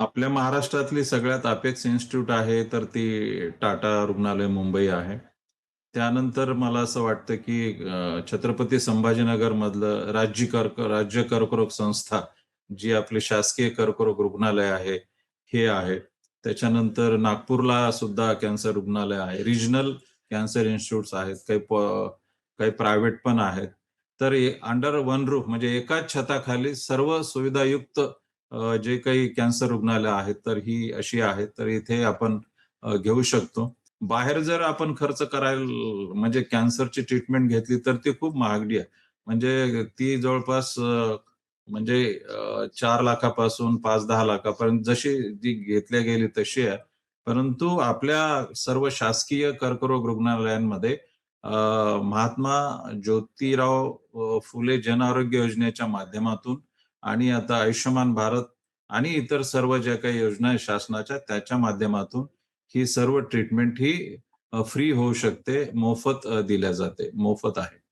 आपल्या महाराष्ट्रातली सगळ्यात अपेक्स इन्स्टिट्यूट आहे, तर ती टाटा रुग्णालय मुंबई आहे. त्यानंतर मला असं वाटतं, की छत्रपती संभाजीनगरमधलं राज्य कर्करोग संस्था, जी आपली शासकीय कर्करोग रुग्णालय आहे, हे आहे. त्याच्यानंतर नागपूरला सुद्धा कॅन्सर रुग्णालय आहे. रिजनल कॅन्सर इन्स्टिट्यूट्स आहेत. काही प्रायव्हेट पण आहेत. तर अंडर वन रूफ म्हणजे एकाच छताखाली सर्व सुविधायुक्त जे काही कॅन्सर रुग्णालय आहेत, तर ही अशी आहेत. तर इथे आपण घेऊ शकतो. बाहेर जर आपण खर्च करायला म्हणजे कॅन्सरची ट्रीटमेंट घेतली, तर ती खूप महागडी आहे. म्हणजे ती जवळपास म्हणजे 4,00,000 पासून 5-10 लाखापर्यंत जशी ती घेतल्या गेली तशी आहे. परंतु आपल्या सर्व शासकीय कर्करोग रुग्णालयांमध्ये अ, महात्मा ज्योतिराव फुले जनआरोग्य योजनेच्या माध्यमातून आणि आता आयुष्यमान भारत आणि इतर सर्व ज्या काही योजना आहेत शासनाच्या त्याच्या माध्यमातून ही सर्व ट्रीटमेंट ही फ्री होऊ शकते. मोफत दिल्या जाते. मोफत आहे.